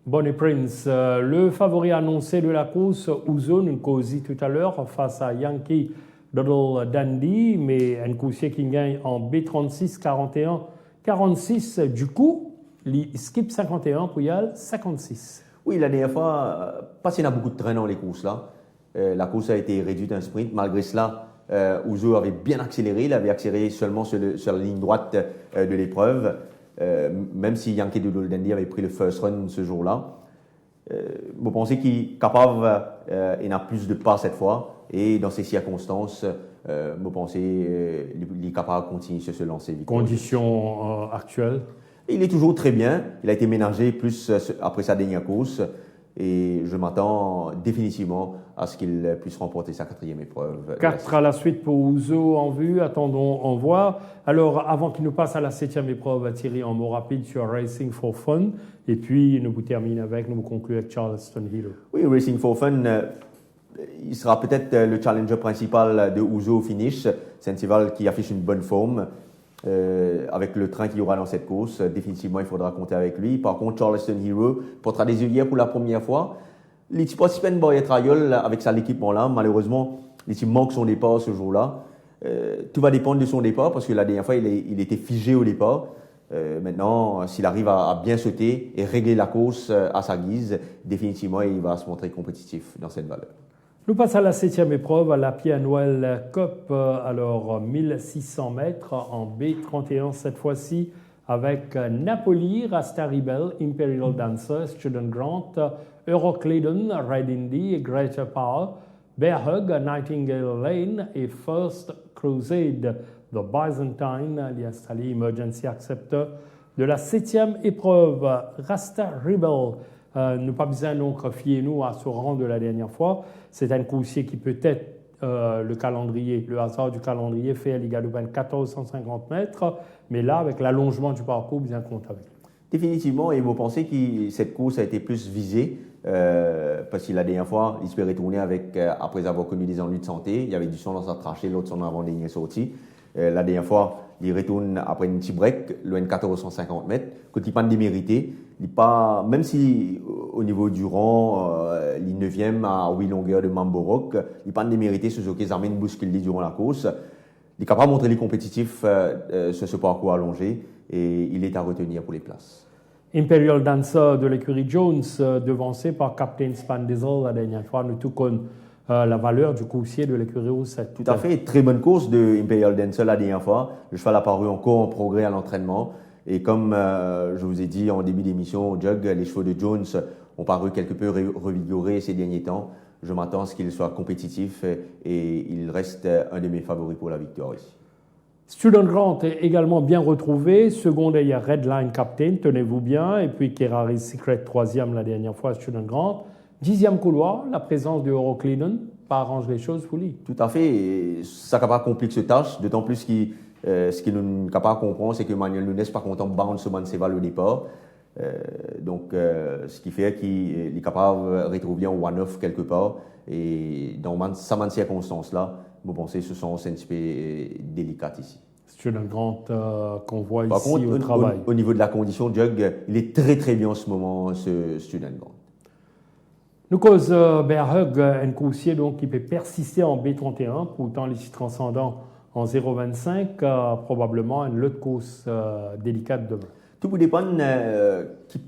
Bonnie Prince, le favori annoncé de la course, Ouzo, nous causions tout à l'heure face à Yankee Doodle Dandy, mais un coursier qui gagne en B36, 41, 46. Du coup, il skip 51 pour y aller 56. Oui, la dernière fois, parce qu'il y a beaucoup de train dans les courses là. La course a été réduite à un sprint. Malgré cela, Ouzo avait bien accéléré. Il avait accéléré seulement sur la ligne droite de l'épreuve. Même si Yankee Doodle Dandy avait pris le first run ce jour-là. Vous pensez qu'il est capable, il n'a plus de pas cette fois, et dans ces circonstances, vous pensez qu'il est capable de continuer sur ce lancer victorieux. Conditions actuelles? Il est toujours très bien, il a été ménagé plus après sa dernière course, et je m'attends définitivement à ce qu'il puisse remporter sa 4e épreuve. 4 à la suite pour Ouzo en vue, attendons en voir. Alors, avant qu'il nous passe à la 7e épreuve, Thierry, en mot rapide sur Racing for Fun, et puis nous terminons nous concluons avec Charleston Hero. Oui, Racing for Fun, il sera peut-être le challenger principal de Ouzo au finish. C'est un cheval qui affiche une bonne forme. Avec le train qu'il y aura dans cette course, définitivement il faudra compter avec lui. Par contre, Charleston Hero portera des œillères pour la première fois. Les petits participants de Barrier Trial avec ça l'équipement-là, malheureusement, il manque son départ ce jour-là. Tout va dépendre de son départ parce que la dernière fois il était figé au départ. Maintenant, s'il arrive à bien sauter et régler la course à sa guise, définitivement il va se montrer compétitif dans cette valeur. Nous passons à la 7e épreuve, à la Pierre Noël Cup, alors 1600 mètres en B31 cette fois-ci, avec Napoli, Rasta Rebel, Imperial Dancer, Student Grant, Euroclydon, Red Indy et Greater Power, Bear Hug, Nightingale Lane et First Crusade. The Byzantine, il est installé Emergency Acceptor de la 7e épreuve. Rasta Rebel, ne pas besoin donc fier-nous à ce rang de la dernière fois. C'est un coursier qui peut-être le hasard du calendrier fait à Ligadoban 1450 mètres, mais là, avec l'allongement du parcours, bien compte avec. Définitivement, et vous pensez que cette course a été plus visée parce que la dernière fois, il espérait tourner après avoir connu des ennuis de santé. Il y avait du sang dans sa trachée, l'autre son avant-dernier sorti. La dernière fois, il retourne après une petite break, loin de 1450 mètres. Quand il pas démérité, même si au niveau du rang, il 9e à 8 longueurs de Mamborok, il pas démérité sur ce qu'ils amènent bousculer durant la course. Il est capable de montrer les compétitifs sur ce parcours allongé et il est à retenir pour les places. Imperial Dancer de l'écurie Jones, devancé par Captain Span Diesel la dernière fois, nous tout connaissons la valeur du coursier de l'écurie Rousset. Tout à fait, très bonne course de Imperial Dancer la dernière fois. Le cheval a paru encore en progrès à l'entraînement. Et comme je vous ai dit en début d'émission, Jug, les chevaux de Jones ont paru quelque peu revigorés ces derniers temps. Je m'attends à ce qu'il soit compétitif et il reste un de mes favoris pour la victoire ici. Student Grant est également bien retrouvé. Second, il y a Redline Captain, tenez-vous bien. Et puis Kerari Secret, 3e la dernière fois, Student Grant. 10e couloir, la présence de Euroclydon, pas arrange les choses, Fouli. Tout à fait. Et ça capable complique cette tâche, d'autant plus que ce qu'il nous capable de comprendre, c'est que Manuel Nunes pas content de bounce sur Seval au départ. Ce qui fait qu'il est capable de retrouver un one-off quelque part. Et dans ces circonstances-là, vous pensez que ce sont un petit peu délicat ici. Student Grant qu'on voit Par ici contre, au travail. Au niveau de la condition, Jug, il est très très bien en ce moment, ce Student Grant. Nous cause Bear Hug, un coursier donc, qui peut persister en B31, pourtant les transcendants en 0,25, probablement une autre course délicate demain. Tout vous dépend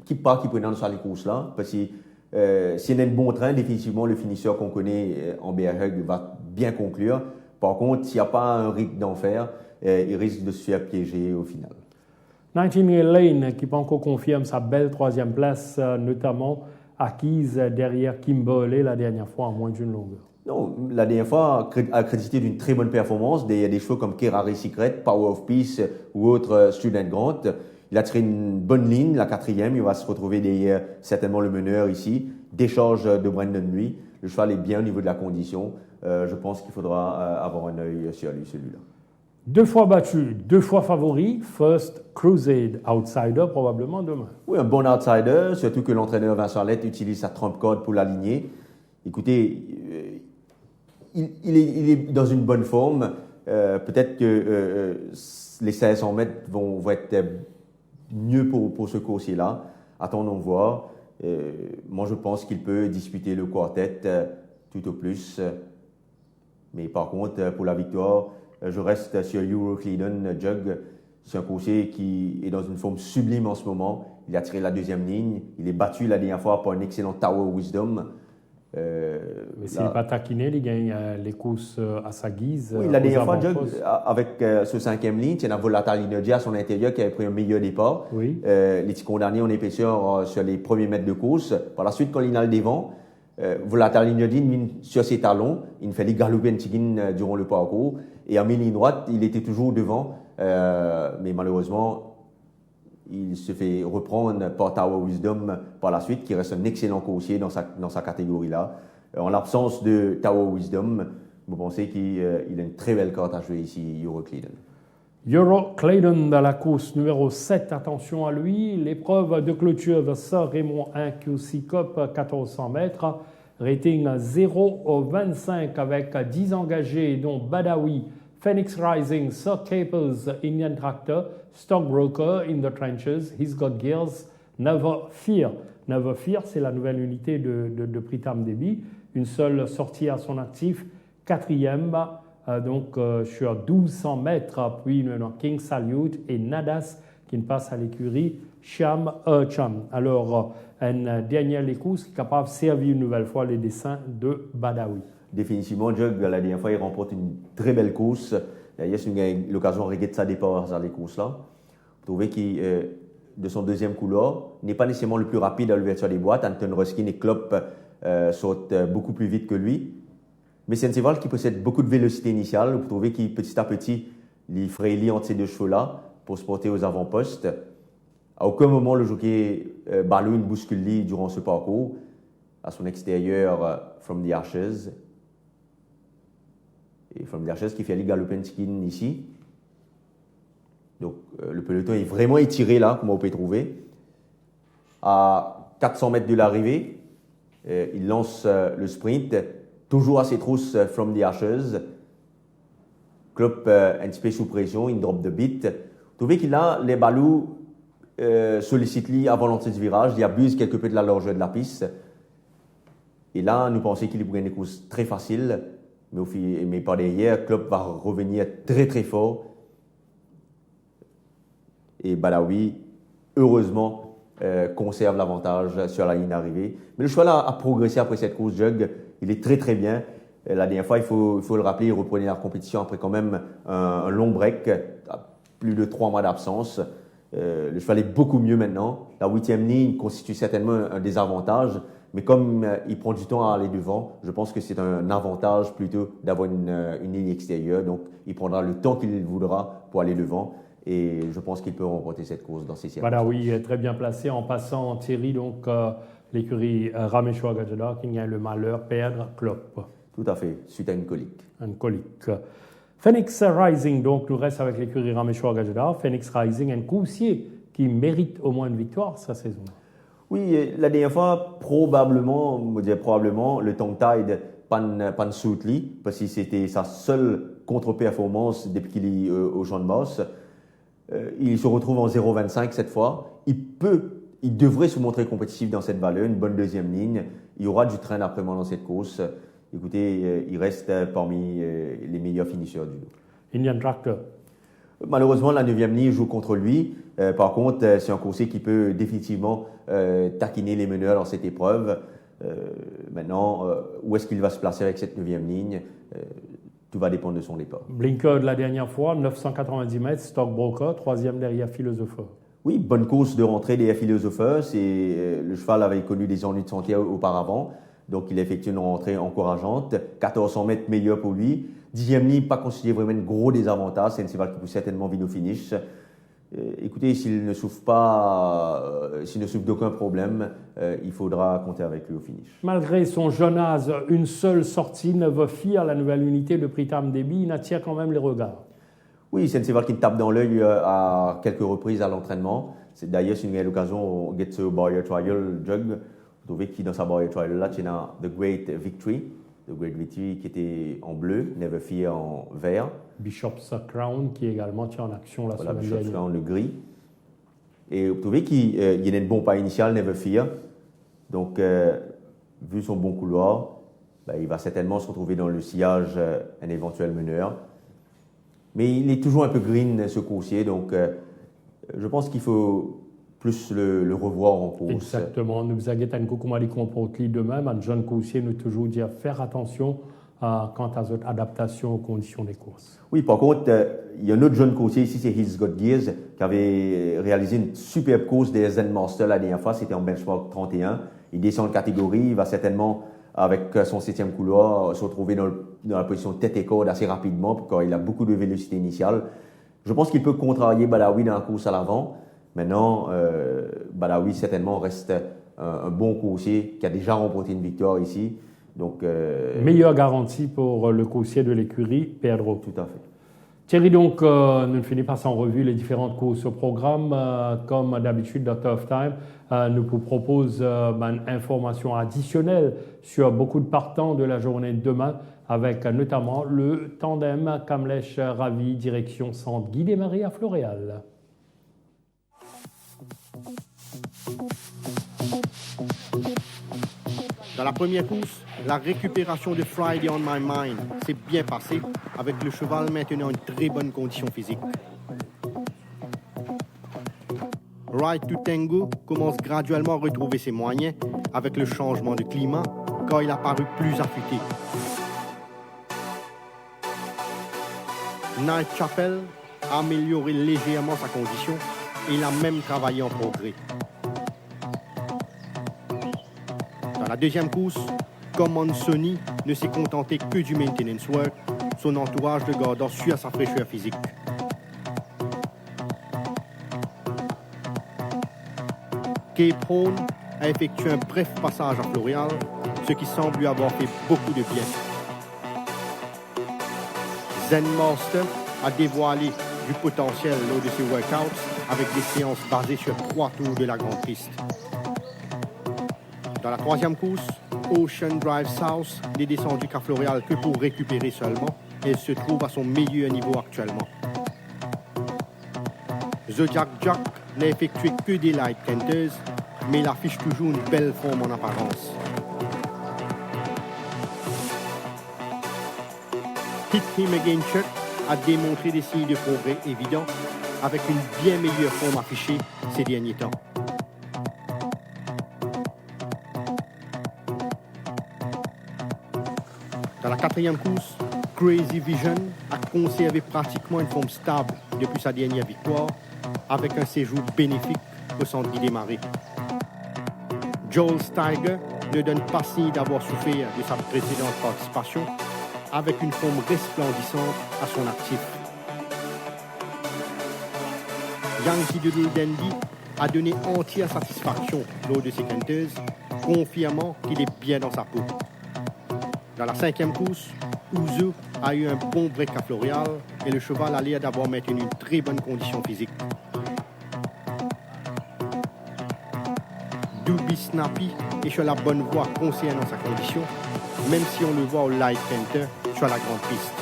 qui part qui prend sur les courses-là, parce que s'il y a un bon train, définitivement le finisseur qu'on connaît en Bear Hug va bien conclure. Par contre, s'il n'y a pas un rythme d'enfer, il risque de se faire piéger au final. Nightingale Lane, qui pas encore confirme sa belle 3e place, notamment acquise derrière Kimberley la dernière fois en moins d'une longueur. Non, la dernière fois, accrédité d'une très bonne performance, il y a des chevaux comme Kerari Secret, Power of Peace ou autre Student Grant. Il a tiré une bonne ligne, la 4e, il va se retrouver derrière certainement le meneur ici. Décharge de Brandon Lui. Le cheval est bien au niveau de la condition. Je pense qu'il faudra avoir un œil sur lui, celui-là. 2 fois battu, 2 fois favori, First Crusade, outsider probablement demain. Oui, un bon outsider, surtout que l'entraîneur Vincent Lett utilise sa trump card pour l'aligner. Écoutez, il est dans une bonne forme. Peut-être que les 500 mètres vont être mieux pour ce coursier-là. Attendons voir. Moi, je pense qu'il peut disputer le quartet tout au plus. Mais par contre, pour la victoire, je reste sur Euroclydon Jug. C'est un coursier qui est dans une forme sublime en ce moment. Il a tiré la 2e ligne. Il est battu la dernière fois par un excellent Tower Wisdom. Mais s'il n'est pas taquiné, il gagne les courses à sa guise. Oui, la dernière fois, Jug, avec ce 5e ligne, il y a Volatile Energy à son intérieur qui avait pris un meilleur départ. Oui. Il est condamné en épaisseur sur les premiers mètres de course. Par la suite, quand il a le devant, Volatile Energy sur ses talons, il fait les galoper un petit durant le parcours. Et en ligne droite, il était toujours devant. Mais malheureusement, il se fait reprendre par Tower Wisdom par la suite, qui reste un excellent coursier dans sa catégorie-là. En l'absence de Tower Wisdom, vous pensez qu'il a une très belle carte à jouer ici, Euroclydon. Euroclydon dans la course numéro 7, attention à lui. L'épreuve de clôture de Sir Raymond 1 QC Cup 1400 mètres. Rating 0,25 avec 10 engagés, dont Badawi, Phoenix Rising, Sir Capers, Indian Tractor, Stockbroker, In the Trenches, He's Got Gills, Never Fear. Never Fear, c'est la nouvelle unité de Pritam Devi. Une seule sortie à son actif, 4e, sur 1200 mètres. Puis King Salute et Nadas qui passe à l'écurie Cham. Alors, une dernière course qui est capable de servir une nouvelle fois les dessins de Badawi. Définitivement, Jug, la dernière fois, il remporte une très belle course. Il y a eu l'occasion de regarder sa départ dans les courses-là. Vous trouvez qu'il, de son deuxième couloir, n'est pas nécessairement le plus rapide à l'ouverture des boîtes. Anton Ruskin et Klopp sautent beaucoup plus vite que lui. Mais c'est un cheval qui possède beaucoup de vélocité initiale. Vous trouvez qu'il, petit à petit, il frélit entre ces deux chevaux-là pour se porter aux avant-postes. À aucun moment, le jockey Baloo ne bouscule durant ce parcours. À son extérieur, From the Ashes. Et From the Ashes qui fait aller Galopenskin ici. Donc, le peloton est vraiment étiré là, comme on peut trouver. À 400 mètres de l'arrivée, il lance le sprint. Toujours à ses trousses, From the Ashes. Klopp un petit peu sous pression, il drop de beat. Vous trouvez qu'il a les Baloo sollicitent lui avant l'entrée du virage, il abuse quelque peu de la largeur de la piste. Et là, nous pensons qu'il pourrait une course très facile, mais par derrière, Klopp va revenir très très fort. Et Badawi, heureusement, conserve l'avantage sur la ligne d'arrivée. Mais le cheval a progressé après cette course, Jug. Il est très très bien. La dernière fois, il faut le rappeler, il reprenait la compétition après quand même un long break, plus de 3 mois d'absence. Le cheval est beaucoup mieux maintenant. La 8e ligne constitue certainement un désavantage, mais comme il prend du temps à aller devant, je pense que c'est un avantage plutôt d'avoir une ligne extérieure. Donc, il prendra le temps qu'il voudra pour aller devant. Et je pense qu'il peut remporter cette course dans ces circonstances. Voilà, oui, très bien placé. En passant, Thierry, donc l'écurie Rameshwar Gajadhar qui a le malheur de perdre Klopp. Tout à fait, suite à une colique. Une colique. Phoenix Rising, donc, nous reste avec l'écurie Rameshwar Gajadhar. Phoenix Rising, un coursier qui mérite au moins une victoire sa saison. Oui, la dernière fois, probablement, le Tongue Tide pan Soutli, parce que c'était sa seule contre-performance depuis qu'il est au Champ de Mars. Il se retrouve en 0,25 cette fois. Il devrait se montrer compétitif dans cette valeur, une bonne deuxième ligne. Il y aura du train d'après-moi dans cette course. Écoutez, il reste parmi les meilleurs finisseurs du lot. Indian Tractor. Malheureusement, la 9e ligne joue contre lui. Par contre, c'est un coursier qui peut définitivement taquiner les meneurs dans cette épreuve. Maintenant, où est-ce qu'il va se placer avec cette 9e ligne tout va dépendre de son départ. Blinker de la dernière fois, 990 mètres, Stockbroker, 3e derrière Philosopher. Oui, bonne course de rentrée des Philosopher. Le cheval avait connu des ennuis de santé auparavant. Donc, il effectue une rentrée encourageante. 1400 mètres meilleur pour lui. 10e ligne, pas considéré vraiment un gros désavantage. C'est un cheval qui peut certainement vite au finish. Écoutez, s'il ne souffre d'aucun problème, il faudra compter avec lui au finish. Malgré son jeune âge, une seule sortie ne veut fier la nouvelle unité de Pritam Devi. Il attire quand même les regards. Oui, c'est un cheval qui me tape dans l'œil à quelques reprises à l'entraînement. D'ailleurs, c'est une belle occasion de get to Barrier Trial Jug. Vous trouvez qu'il dans sa Barrier Trial là, il y a The Great Victory. The Great Victory qui était en bleu, Never Fear en vert. Bishop's Crown qui également tient en action la semaine dernière. Bishop's Crown, le gris. Et vous trouvez qu'il y a un bon pas initial, Never Fear. Donc, vu son bon couloir, il va certainement se retrouver dans le sillage un éventuel meneur. Mais il est toujours un peu green, ce coursier. Donc, je pense qu'il faut plus le revoir en course. Exactement. Nous avons un Koukoumali comporte de même. Un jeune coursier nous toujours dire faire attention quant à cette adaptation aux conditions des courses. Oui, par contre, il y a un autre jeune coursier ici, c'est He's Got Gears, qui avait réalisé une superbe course des Zen Master la dernière fois, c'était en benchmark 31. Il descend de catégorie, il va certainement, avec son 7e couloir, se retrouver dans la position tête et corde assez rapidement, car il a beaucoup de vélocité initiale. Je pense qu'il peut contrarier Badawi dans la course à l'avant. Maintenant, Badawi certainement reste un bon coursier qui a déjà remporté une victoire ici. Donc, meilleure garantie pour le coursier de l'écurie Pedro. Tout à fait. Thierry, donc, nous finissons par en revue les différentes courses au programme. Comme d'habitude, dans Tough Time, nous vous propose une information additionnelle sur beaucoup de partants de la journée de demain, avec notamment le tandem Kamlesh Ravi, direction Centre Guy Desmarais à Floréal. Dans la première course, la récupération de Friday on My Mind s'est bien passée avec le cheval maintenant en très bonne condition physique. Ride to Tango commence graduellement à retrouver ses moyens avec le changement de climat car il a paru plus affûté. Night Chapel a amélioré légèrement sa condition et il a même travaillé en progrès. Dans la deuxième course, comme Sony ne s'est contenté que du maintenance work, son entourage le garda su à sa fraîcheur physique. Cape Horn a effectué un bref passage à Floréal, ce qui semble lui avoir fait beaucoup de bien. Zen Master a dévoilé du potentiel lors de ses workouts avec des séances basées sur 3 tours de la grande piste. Dans la troisième course, Ocean Drive South n'est descendu qu'à Floréal que pour récupérer seulement et elle se trouve à son meilleur niveau actuellement. Zodiac Jack n'a effectué que des light canters, mais il affiche toujours une belle forme en apparence. Hit Him Again Chuck a démontré des signes de progrès évidents avec une bien meilleure forme affichée ces derniers temps. Dans la quatrième course, Crazy Vision a conservé pratiquement une forme stable depuis sa dernière victoire avec un séjour bénéfique au centre d'y démarrer. Joel Steiger ne donne pas signe d'avoir souffert de sa précédente participation avec une forme resplendissante à son actif. Yankee Doodle Dandy a donné entière satisfaction lors de ses canters, confirmant qu'il est bien dans sa peau. Dans la cinquième course, Uzo a eu un bon break à Floréal et le cheval a l'air d'avoir maintenu une très bonne condition physique. Doobie Snappy est sur la bonne voie concernant sa condition, même si on le voit au light canter sur la grande piste.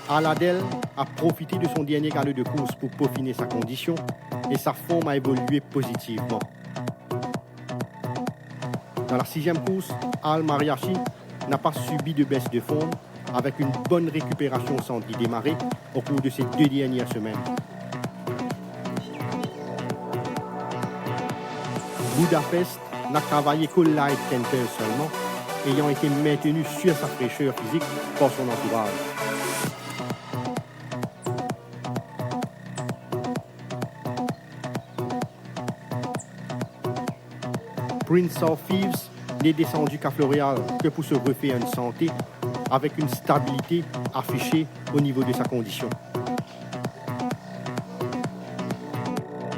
Aladel a profité de son dernier galop de course pour peaufiner sa condition et sa forme a évolué positivement. Dans la sixième course, Al Mariachi n'a pas subi de baisse de forme avec une bonne récupération sans y démarrer au cours de ces 2 dernières semaines. Budapest n'a travaillé qu'au light canter seulement, ayant été maintenu sur sa fraîcheur physique par son entourage. Prince of Thieves n'est descendu qu'à Floréal que pour se refaire une santé avec une stabilité affichée au niveau de sa condition.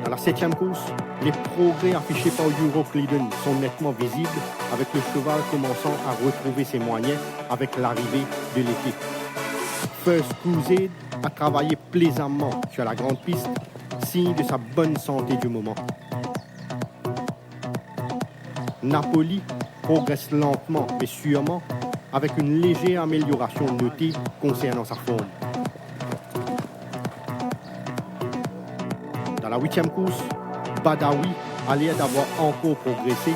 Dans la septième course, les progrès affichés par Euroclidon sont nettement visibles avec le cheval commençant à retrouver ses moyens avec l'arrivée de l'été. First Crusade a travaillé plaisamment sur la grande piste, signe de sa bonne santé du moment. Napoli progresse lentement mais sûrement avec une légère amélioration notée concernant sa forme. Dans la huitième course, Badawi a l'air d'avoir encore progressé,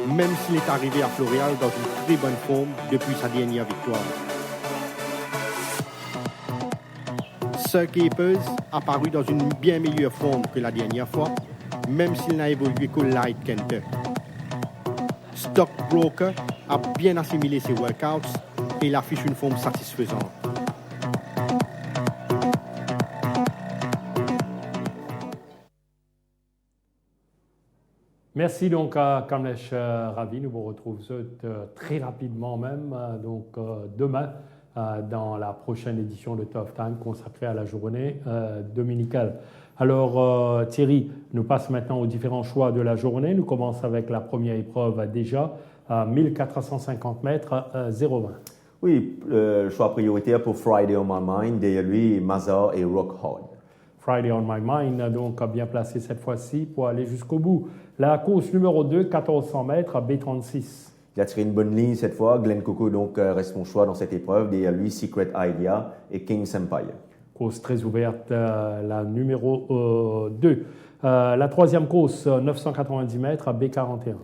même s'il est arrivé à Floréal dans une très bonne forme depuis sa dernière victoire. Sir Capers a paru dans une bien meilleure forme que la dernière fois, même s'il n'a évolué qu'au light canter. Stockbroker a bien assimilé ses workouts et il affiche une forme satisfaisante. Merci donc à Kamlesh Ravi. Nous vous retrouvons très rapidement même, demain, dans la prochaine édition de Tough Time consacrée à la journée dominicale. Alors Thierry nous passe maintenant aux différents choix de la journée. Nous commençons avec la première épreuve déjà, à 1450 mètres, 0,20. Oui, le choix prioritaire pour Friday on My Mind, derrière lui, Mazar et Rock Hard. Friday on My Mind, donc bien placé cette fois-ci pour aller jusqu'au bout. La course numéro 2, 1400 mètres, B36. Il a tiré une bonne ligne cette fois. Glenn Coco donc reste mon choix dans cette épreuve. Derrière lui, Secret Idea et King's Empire. Course très ouverte, la numéro 2. La troisième course, 990 mètres, B41.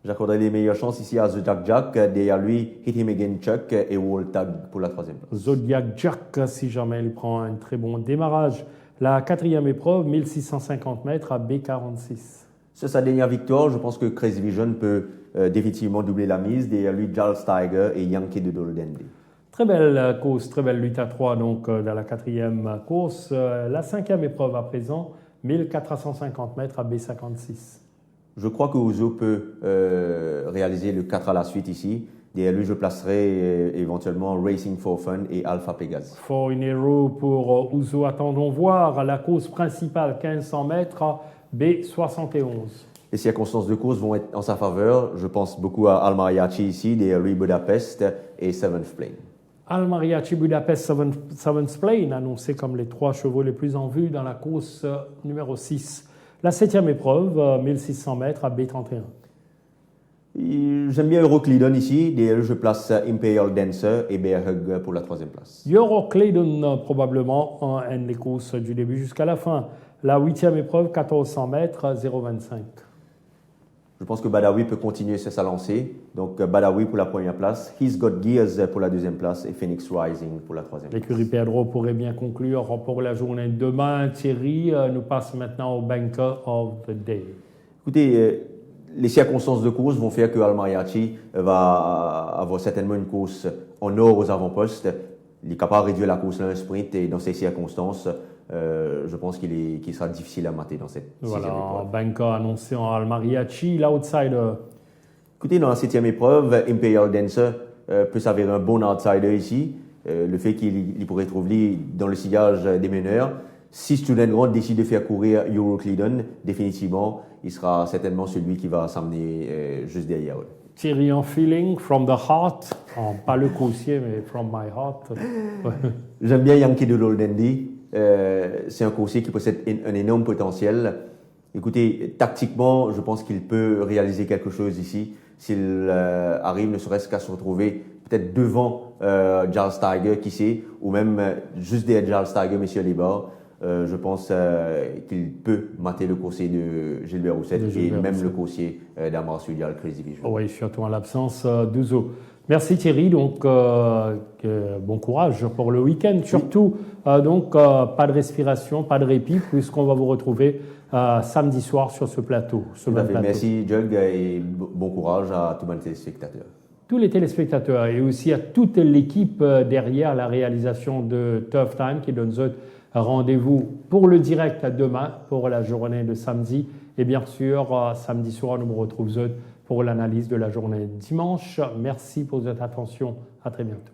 J'accorderai les meilleures chances ici à Zodiac Jack. Derrière lui, Hit Him Again Chuck et Wall Tag pour la troisième place. Zodiac Jack, si jamais il prend un très bon démarrage. La quatrième épreuve, 1650 mètres à B46. C'est sa dernière victoire. Je pense que Crazy Vision peut définitivement doubler la mise. Derrière lui, Charles Tiger et Yankee Doodle Dandy. Très belle course, très belle lutte à 3 donc dans la 4e course. La 5e épreuve à présent, 1450 mètres à B56. Je crois que Ouzo peut réaliser le 4 à la suite ici. Derrière lui, je placerai éventuellement Racing for Fun et Alpha Pégase. For une hero pour Ouzo, attendons voir. La course principale, 1500 mètres à B71. Les circonstances de course vont être en sa faveur. Je pense beaucoup à Al Mariachi ici, derrière lui Budapest et Seventh Plane. Al Mariachi Budapest Seventh Plane, annoncé comme les 3 chevaux les plus en vue dans la course numéro 6. La 7e épreuve, 1600 mètres à B31. J'aime bien Euroclidon ici. Derrière lui, je place Imperial Dancer et Bear Hug pour la 3e place. Euroclidon, probablement, en les courses du début jusqu'à la fin. La 8e épreuve, 1400 mètres à 0,25. Je pense que Badawi peut continuer sa lancée. Donc Badawi pour la 1re place, He's Got Gears pour la 2e place et Phoenix Rising pour la 3e place. L'écurie Pedro pourrait bien conclure pour la journée de demain. Thierry nous passe maintenant au Banker of the Day. Écoutez, les circonstances de course vont faire que Al Mariachi va avoir certainement une course en or aux avant-postes. Il est capable de réduire la course à un sprint et dans ces circonstances, je pense qu'il sera difficile à mater dans cette 6e épreuve. Banker annoncé en Al Mariachi, l'outsider. Écoutez, dans la 7e épreuve, Imperial Dancer peut s'avérer un bon outsider ici. Le fait qu'il pourrait trouver dans le sillage des meneurs. Si Student Grand décide de faire courir Euroclidon, définitivement, il sera certainement celui qui va s'amener juste derrière eux. Thierry en feeling, from the heart, pas le coursier, mais from my heart. J'aime bien Yankee Doodle Dandy. C'est un coursier qui possède un énorme potentiel. Écoutez, tactiquement, je pense qu'il peut réaliser quelque chose ici. S'il arrive ne serait-ce qu'à se retrouver peut-être devant Charles Tiger, qui sait, ou même juste derrière Charles Tiger, messieurs les bords. Je pense qu'il peut mater le coursier de Gilbert Rousset et même le coursier d'Amar Studial Crazy Vision. Oui, surtout en l'absence d'Ouzo. Merci Thierry, donc bon courage pour le week-end. Surtout, donc pas de respiration, pas de répit, puisqu'on va vous retrouver samedi soir sur ce plateau. Merci Jug et bon courage à tous les téléspectateurs. Tous les téléspectateurs et aussi à toute l'équipe derrière la réalisation de Tough Time qui donne rendez-vous pour le direct demain, pour la journée de samedi. Et bien sûr, samedi soir, nous nous retrouvons pour l'analyse de la journée dimanche. Merci pour votre attention. À très bientôt.